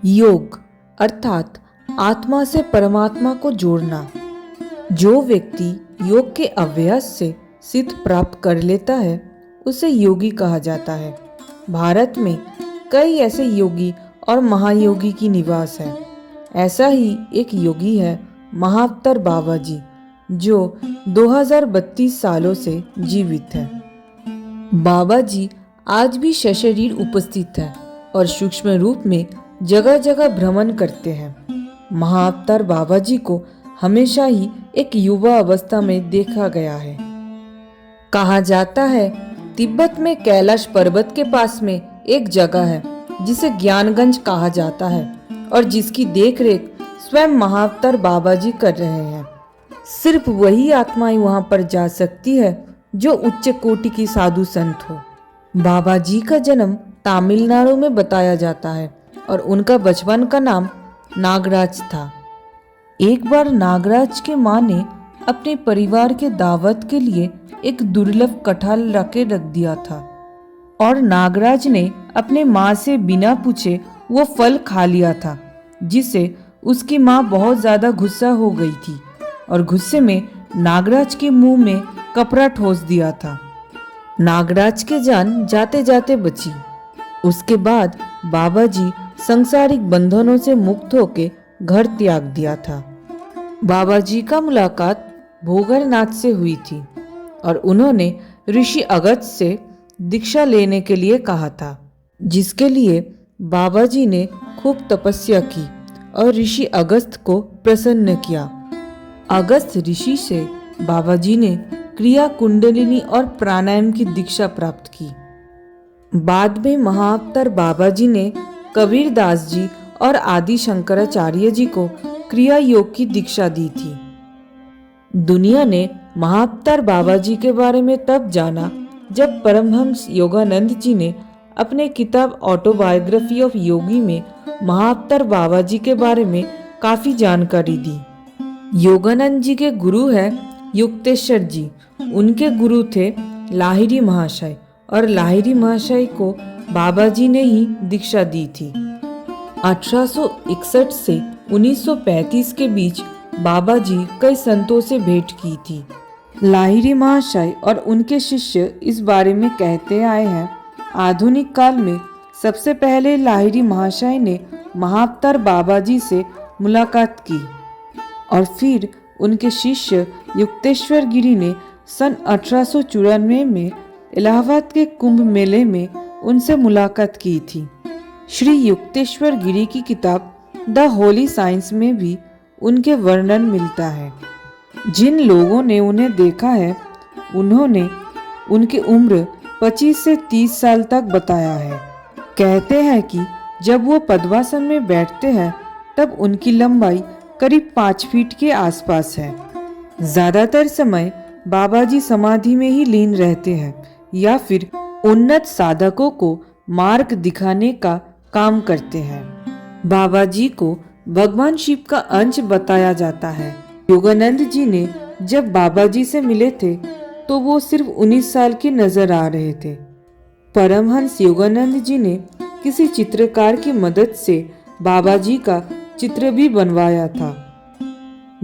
योग अर्थात आत्मा से परमात्मा को जोड़ना। जो व्यक्ति योग के अभ्यास से सिद्ध प्राप्त कर लेता है उसे योगी कहा जाता है। भारत में कई ऐसे योगी और महायोगी की निवास है। ऐसा ही एक योगी है महाअवतार बाबा जी, जो 2032 सालों से जीवित है। बाबा जी आज भी सशरीर उपस्थित है और सूक्ष्म रूप में जगह जगह भ्रमण करते हैं। महाअवतार बाबा जी को हमेशा ही एक युवा अवस्था में देखा गया है। कहा जाता है तिब्बत में कैलाश पर्वत के पास में एक जगह है जिसे ज्ञानगंज कहा जाता है और जिसकी देखरेख स्वयं महाअवतार बाबा जी कर रहे हैं। सिर्फ वही आत्माएं वहां पर जा सकती है जो उच्च कोटि की साधु संत हो। बाबा जी का जन्म तमिलनाडु में बताया जाता है और उनका बचपन का नाम नागराज था। एक बार नागराज के माँ ने अपने परिवार के दावत के लिए एक दुर्लभ कटहल रख दिया था और नागराज ने अपने माँ से बिना पूछे वो फल खा लिया था, जिससे उसकी माँ बहुत ज्यादा गुस्सा हो गई थी और गुस्से में नागराज के मुंह में कपड़ा ठोस दिया था। नागराज की जान जाते जाते बची। उसके बाद बाबा जी सांसारिक बंधनों से मुक्त होकर घर त्याग दिया था। बाबा जी का मुलाकात भोगरनाथ से हुई थी और उन्होंने ऋषि अगस्त से दीक्षा लेने के लिए कहा था, जिसके लिए बाबा जी ने खूब तपस्या की और ऋषि अगस्त को प्रसन्न किया। अगस्त ऋषि से बाबा जी ने क्रिया कुंडलिनी और प्राणायाम की दीक्षा प्राप्त की। बाद में महाअवतार बाबा जी ने कबीर दास जी और आदि शंकराचार्य जी को क्रिया योग की दीक्षा दी थी। दुनिया ने महाअवतार बाबा जी के बारे में तब जाना जब परमहंस योगानंद जी ने अपने किताब ऑटोबायोग्राफी ऑफ योगी में महाअवतार बाबा जी के बारे में काफी जानकारी दी। योगानंद जी के गुरु है युक्तेश्वर जी। उनके गुरु थे लाहिरी महाशय और लाहिरी महाशय को बाबा जी ने ही दीक्षा दी थी। 1861 से 1935 के बीच बाबा जी कई संतों से भेंट की थी। लाहिरी महाशय और उनके शिष्य इस बारे में कहते आए हैं, आधुनिक काल में सबसे पहले लाहिरी महाशय ने महाअवतार बाबा जी से मुलाकात की और फिर उनके शिष्य युक्तेश्वर गिरी ने सन 1894 में इलाहाबाद के कुंभ मेले में उनसे मुलाकात की थी। श्री युक्तेश्वर गिरी की किताब द होली साइंस में भी उनके वर्णन मिलता है। जिन लोगों ने उन्हें देखा है उन्होंने उनकी उम्र 25 से 30 साल तक बताया है। कहते हैं कि जब वो पद्मासन में बैठते हैं तब उनकी लंबाई करीब 5 फीट के आसपास है। ज्यादातर समय बाबा जी समाधि में ही लीन रहते हैं या फिर उन्नत साधकों को मार्ग दिखाने का काम करते हैं। बाबा जी को भगवान शिव का अंश बताया जाता है। योगानंद जी ने जब बाबा जी से मिले थे तो वो सिर्फ 19 साल के नजर आ रहे थे। परमहंस योगानंद जी ने किसी चित्रकार की मदद से बाबा जी का चित्र भी बनवाया था।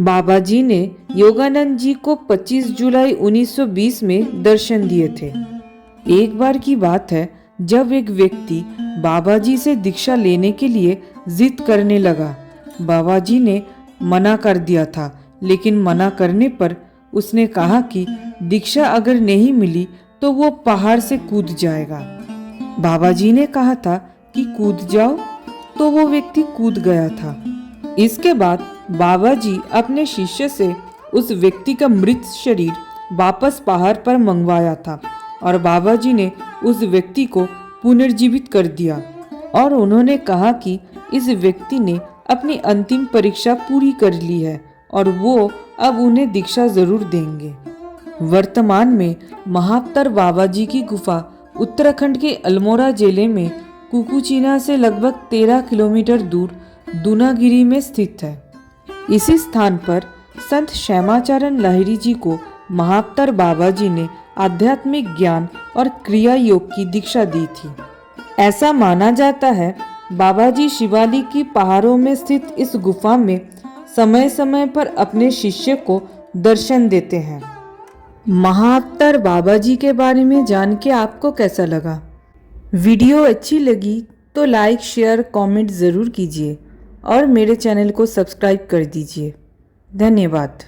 बाबा जी ने योगानंद जी को 25 जुलाई 1920 में दर्शन दिए थे। एक बार की बात है जब एक व्यक्ति बाबा जी से दीक्षा लेने के लिए जिद करने लगा। बाबा जी ने मना कर दिया था, लेकिन मना करने पर उसने कहा कि दीक्षा अगर नहीं मिली तो वो पहाड़ से कूद जाएगा। बाबा जी ने कहा था कि कूद जाओ, तो वो व्यक्ति कूद गया था। इसके बाद बाबा जी अपने शिष्य से उस व्यक्ति का मृत शरीर वापस पहाड़ पर मंगवाया था और बाबा जी ने उस व्यक्ति को पुनर्जीवित कर दिया और उन्होंने कहा कि इस व्यक्ति ने अपनी अंतिम परीक्षा पूरी कर ली है और वो अब उन्हें दीक्षा जरूर देंगे। वर्तमान में महाअवतार बाबा जी की गुफा उत्तराखंड के अल्मोड़ा जिले में कुकुचीना से लगभग 13 किलोमीटर दूर दूनागिरी में स्थित है। इसी स्थान पर संत श्यामाचरण लाहिरी जी को महाअवतार बाबा जी ने आध्यात्मिक ज्ञान और क्रिया योग की दीक्षा दी थी। ऐसा माना जाता है बाबा जी शिवालिक की पहाड़ों में स्थित इस गुफा में समय समय पर अपने शिष्य को दर्शन देते हैं। महाअवतार बाबा जी के बारे में जान के आपको कैसा लगा? वीडियो अच्छी लगी तो लाइक, शेयर, कमेंट ज़रूर कीजिए और मेरे चैनल को सब्सक्राइब कर दीजिए। धन्यवाद।